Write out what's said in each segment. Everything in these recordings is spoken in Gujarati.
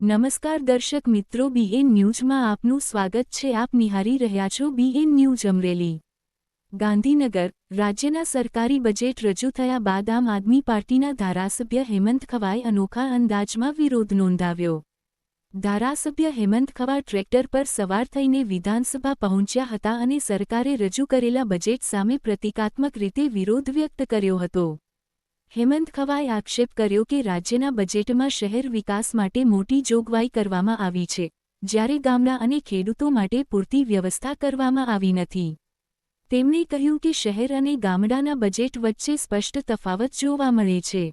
નમસ્કાર દર્શક મિત્રો, બીએન ન્યૂઝમાં આપનું સ્વાગત છે। આપ નિહાળી રહ્યા છો બીએન ન્યૂઝ અમરેલી। ગાંધીનગર રાજ્યના સરકારી બજેટ રજૂ થયા બાદ આમ આદમી પાર્ટીના ધારાસભ્ય હેમંત ખવાએ અનોખા અંદાજમાં વિરોધ નોંધાવ્યો। ધારાસભ્ય હેમંત ખવા ટ્રેક્ટર પર સવાર થઈને વિધાનસભા પહોંચ્યા હતા અને સરકારે રજૂ કરેલા બજેટ સામે પ્રતિકાત્મક રીતે વિરોધ વ્યક્ત કર્યો હતો। હેમંત ખવાએ આક્ષેપ કર્યો કે રાજ્યના બજેટમાં શહેર વિકાસ માટે મોટી જોગવાઈ કરવામાં આવી છે, જ્યારે ગામડા અને ખેડૂતો માટે પૂરતી વ્યવસ્થા કરવામાં આવી નથી। તેમણે કહ્યું કે શહેર અને ગામડાના બજેટ વચ્ચે સ્પષ્ટ તફાવત જોવા મળે છે।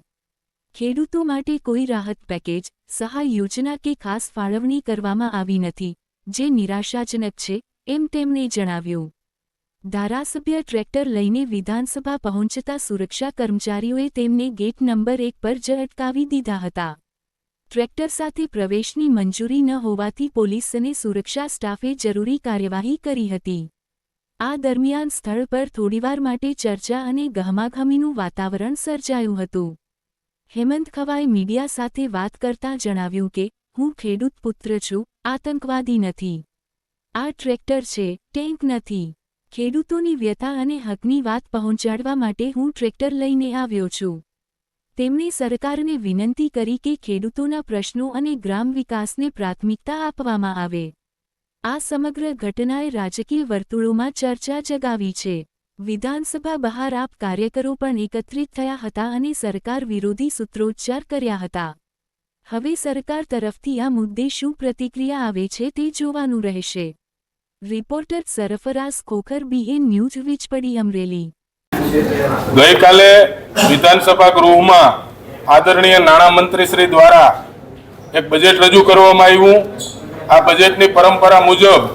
ખેડૂતો માટે કોઈ રાહત પેકેજ, સહાય યોજના કે ખાસ ફાળવણી કરવામાં આવી નથી, જે નિરાશાજનક છે, એમ તેમણે જણાવ્યું। ધારાસભ્ય ટ્રેક્ટર લઈને વિધાનસભા પહોંચતા સુરક્ષા કર્મચારીઓએ તેમને ગેટ નંબર 1 પર જ અટકાવી દીધા હતા। ટ્રેક્ટર સાથે પ્રવેશની મંજૂરી ન હોવાથી પોલીસ અને સુરક્ષા સ્ટાફે જરૂરી કાર્યવાહી કરી હતી। આ દરમિયાન સ્થળ પર થોડીવાર માટે ચર્ચા અને ગહમાગહમીનું વાતાવરણ સર્જાયું હતું। હેમંત ખવાએ મીડિયા સાથે વાત કરતાં જણાવ્યું કે હું ખેડૂત પુત્ર છું, આતંકવાદી નથી। આ ટ્રેક્ટર છે, ટેન્ક નથી। ખેડૂતોની વ્યથા અને હકની વાત પહોંચાડવા માટે હું ટ્રેક્ટર લઈને આવ્યો છું। તેમણે સરકારને વિનંતી કરી કે ખેડૂતોના પ્રશ્નો અને ગ્રામ વિકાસને પ્રાથમિકતા આપવામાં આવે। આ સમગ્ર ઘટનાએ રાજકીય વર્તુળોમાં ચર્ચા જગાવી છે। વિધાનસભા બહાર આપ કાર્યકરો પણ એકત્રિત થયા હતા અને સરકાર વિરોધી સૂત્રોચ્ચાર કર્યા હતા। હવે સરકાર તરફથી આ મુદ્દે શું પ્રતિક્રિયા આવે છે તે જોવાનું રહેશે। Reporter Sarfaraz Khokhar, BN news, Vijpadi, Amreli. ગઈકાલે વિધાનસભા ગૃહમાં આદરણીય નાણામંત્રી શ્રી દ્વારા એક બજેટ રજૂ કરવામાં આવ્યું। આ બજેટની પરંપરા મુજબ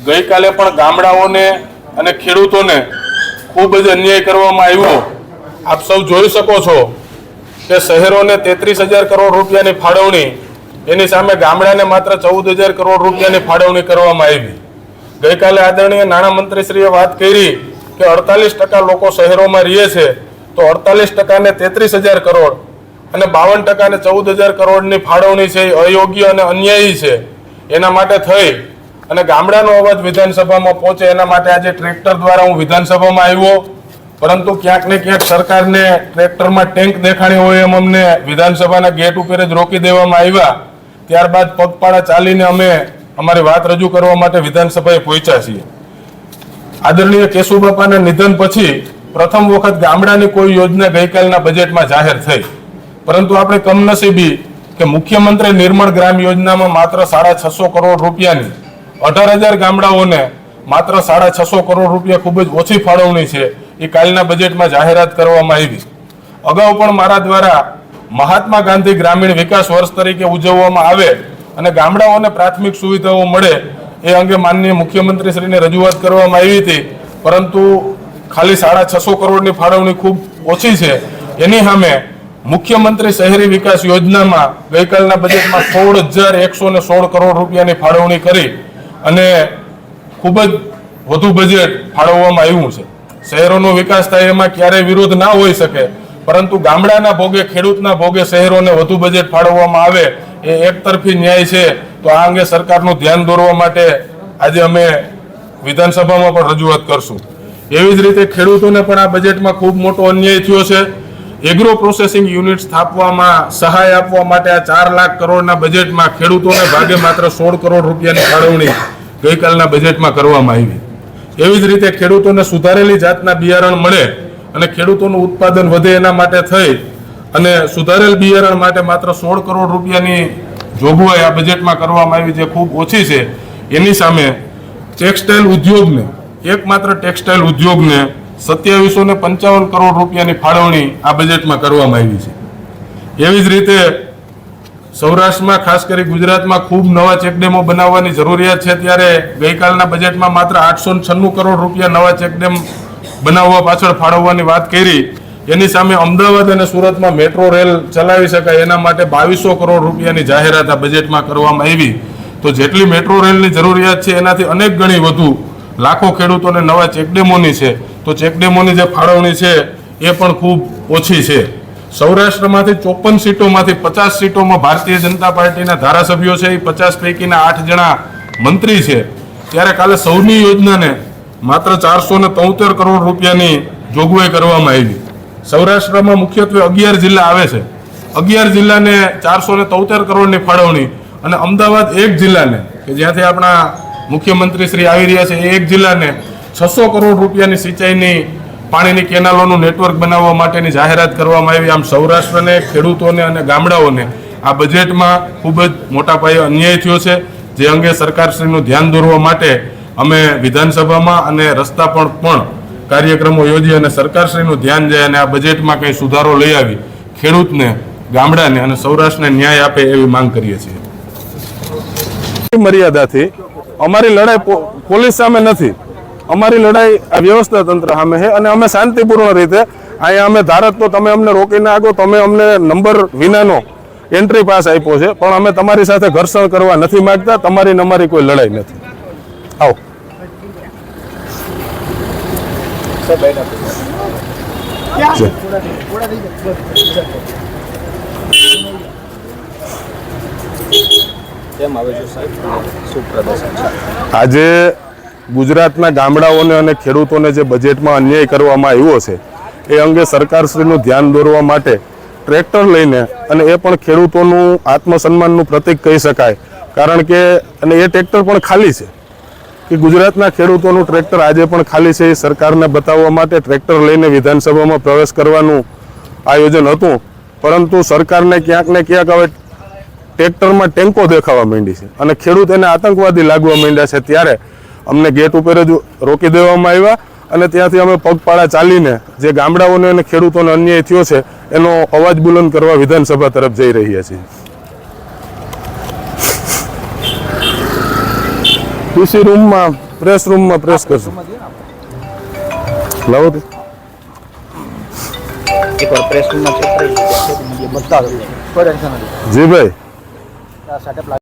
ગઈકાલે પણ ગામડાઓને અને ખેડૂતોને ખૂબ જ અન્યાય કરવામાં આવ્યો। આપ સૌ જોઈ શકો છો કે શહેરોને 33,000 કરોડ રૂપિયાની ફાળવણી, એની સામે ગામડાને માત્ર 14,000 કરોડ રૂપિયાની ફાળવણી કરવામાં આવી। ગઈકાલે આદરણીય નાણામંત્રીશ્રીએ વાત કરી કે 48% લોકો શહેરોમાં રહે છે, તો 48%ને 33,000 કરોડ અને 52%ને 14,000 કરોડની ફાળવણી છે એ અયોગ્ય અને અન્યાયી છે। એના માટે થઈ અને ગામડાનો અવાજ વિધાનસભામાં પહોંચે એના માટે આજે ટ્રેક્ટર દ્વારા હું વિધાનસભામાં આવ્યો, પરંતુ ક્યાંક ને ક્યાંક સરકારને ટ્રેક્ટરમાં ટેન્ક દેખાણી હોય એમ અમને વિધાનસભાના ગેટ ઉપર જ રોકી દેવામાં આવ્યા। ત્યારબાદ પગપાળા ચાલીને અમે અમારી વાત રજૂ કરવા માટે વિધાનસભાએ પહોંચ્યા છીએ। આદરણીય કેશુબાપાના નિધન પછી પ્રથમ વખત ગામડાની કોઈ યોજના ગઈકાલના બજેટમાં જાહેર થઈ, પરંતુ આપણે કમનસીબી કે મુખ્યમંત્રી નિર્મળ ગ્રામ યોજનામાં માત્ર 650 કરોડ રૂપિયાની 18,000 ગામડાઓને માત્ર 650 કરોડ રૂપિયા ખૂબ જ ઓછી ફાળવણી છે એ કાલના બજેટમાં જાહેરાત કરવામાં આવી। અગાઉ પણ મારા દ્વારા મહાત્મા ગાંધી ગ્રામીણ વિકાસ વર્ષ તરીકે ઉજવવામાં આવે અને ગામડાઓને પ્રાથમિક સુવિધાઓ મળે એ અંગે માનનીય મુખ્યમંત્રીશ્રીને રજૂઆત કરવામાં આવી હતી, પરંતુ ખાલી 650 કરોડની ફાળવણી ખૂબ ઓછી છે। એની સામે મુખ્યમંત્રી શહેરી વિકાસ યોજનામાં ગઈકાલના બજેટમાં 16,116 કરોડ રૂપિયાની ફાળવણી કરી અને ખૂબ જ વધુ બજેટ ફાળવવામાં આવ્યું છે। શહેરોનો વિકાસ થાય એમાં ક્યારેય વિરોધ ના હોઈ શકે, પરંતુ ગામડાના ભોગે, ખેડૂતના ભોગે શહેરોને વધુ બજેટ ફાળવવામાં આવે એ એકતરફી ન્યાય છે। તો આ અંગે સરકારનું ધ્યાન દોરવા માટે આજે અમે વિધાનસભામાં પણ રજૂઆત કરશું। એવી જ રીતે ખેડૂતોને પણ આ બજેટમાં ખૂબ મોટો અન્યાય થયો છે। એગ્રો પ્રોસેસિંગ યુનિટ સ્થાપવામાં સહાય આપવા માટે આ 4 લાખ કરોડના બજેટમાં ખેડૂતોને ભાગે માત્ર 16 કરોડ રૂપિયાની ફાળવણી ગઈકાલના બજેટમાં કરવામાં આવી। એવી જ રીતે ખેડૂતોને સુધારેલી જાતના બિયારણ મળે અને ખેડૂતોનું ઉત્પાદન વધે એના માટે થઈ અને સુધારેલ બિયારણ માટે માત્ર 16 કરોડ રૂપિયાની જોગવાઈ આ બજેટમાં કરવામાં આવી, જે ખૂબ ઓછી છે। એની સામે ટેક્સટાઇલ ઉદ્યોગને, એકમાત્ર ટેક્સટાઇલ ઉદ્યોગને 2755 કરોડ રૂપિયાની ફાળવણી આ બજેટમાં કરવામાં આવી છે। એવી જ રીતે સૌરાષ્ટ્રમાં, ખાસ કરી ગુજરાતમાં ખૂબ નવા ચેકડેમો બનાવવાની જરૂરિયાત છે, ત્યારે ગઈકાલના બજેટમાં માત્ર 896 કરોડ રૂપિયા નવા ચેકડેમ બનાવવા પાછળ ફાળવવાની વાત કરી। એની સામે અમદાવાદ અને સુરતમાં મેટ્રો રેલ ચલાવી શકાય એના માટે 2200 કરોડ રૂપિયાની જાહેરાત આ બજેટમાં કરવામાં આવી। તો જેટલી મેટ્રો રેલની જરૂરિયાત છે એનાથી અનેક ગણી વધુ લાખો ખેડૂતોને નવા ચેકડેમોની છે, તો ચેકડેમોની જે ફાળવણી છે એ પણ ખૂબ ઓછી છે। સૌરાષ્ટ્રમાંથી 54 સીટોમાંથી 50 સીટોમાં ભારતીય જનતા પાર્ટીના ધારાસભ્યો છે, એ 50 પૈકીના 8 જણા મંત્રી છે. ત્યારે કાલે સૌની યોજનાને માત્ર 473 કરોડ રૂપિયાની જોગવાઈ કરવામાં આવી. સૌરાષ્ટ્રમાં મુખ્યત્વે 11 જિલ્લા આવે છે. 11 જિલ્લાને 473 કરોડની ફાળવણી અને અમદાવાદ એક જિલ્લાને કે જ્યાંથી આપણા મુખ્યમંત્રી શ્રી આવી રહ્યા છે, એ એક જિલ્લાને 600 કરોડ રૂપિયાની સિંચાઈની પાણીની કેનાલોનું નેટવર્ક બનાવવા માટેની જાહેરાત કરવામાં આવી. આમ સૌરાષ્ટ્રને, ખેડૂતોને અને ગામડાઓને આ બજેટમાં ખૂબ જ મોટા પાયે અન્યાય થયો છે, જે અંગે સરકારશ્રીનું ધ્યાન દોરવા માટે અમે વિધાનસભામાં અને રસ્તા પર પણ કાર્યક્રમો યોજી અને સરકારશ્રીનું ધ્યાન જાય અને આ બજેટમાં કંઈ સુધારો લઈ આવી ખેડૂતને, ગામડાને અને સૌરાષ્ટ્રને ન્યાય આપે એવી માંગ કરીએ છીએ. મર્યાદાથી અમારી લડાઈ પોલીસ સામે નથી, અમારી લડાઈ આ વ્યવસ્થા તંત્ર સામે છે અને અમે શાંતિપૂર્ણ રીતે અહીંયા અમે ધારત તો તમે અમને રોકીને આગો, તમે અમને નંબર વિનાનો એન્ટ્રી પાસ આપ્યો છે, પણ અમે તમારી સાથે ઘર્ષણ કરવા નથી માંગતા. તમારી ને અમારી કોઈ લડાઈ નથી. આવો આજે ગુજરાતના ગામડાઓને અને ખેડૂતોને જે બજેટમાં અન્યાય કરવામાં આવ્યો છે એ અંગે સરકારશ્રીનું ધ્યાન દોરવા માટે ટ્રેક્ટર લઈને, અને એ પણ ખેડૂતોનું આત્મસન્માનનું પ્રતીક કહી શકાય, કારણ કે અને એ ટ્રેક્ટર પણ ખાલી છે, કે ગુજરાતના ખેડૂતોનું ટ્રેક્ટર આજે પણ ખાલી છે. એ સરકારને બતાવવા માટે ટ્રેક્ટર લઈને વિધાનસભામાં પ્રવેશ કરવાનું આયોજન હતું, પરંતુ સરકારને ક્યાંક ને ક્યાંક હવે ટ્રેક્ટરમાં ટેન્કો દેખાવા માંડી છે અને ખેડૂત એને આતંકવાદી લાગવા માંડ્યા છે. ત્યારે અમને ગેટ ઉપર જ રોકી દેવામાં આવ્યા અને ત્યાંથી અમે પગપાળા ચાલીને જે ગામડાઓને અને ખેડૂતોને અન્યાય થયો છે એનો અવાજ બુલંદ કરવા વિધાનસભા તરફ જઈ રહ્યા છીએ. પીસી રૂમમાં, પ્રેસ રૂમમાં પ્રેસ કરશું. લાવો તો જી ભાઈ.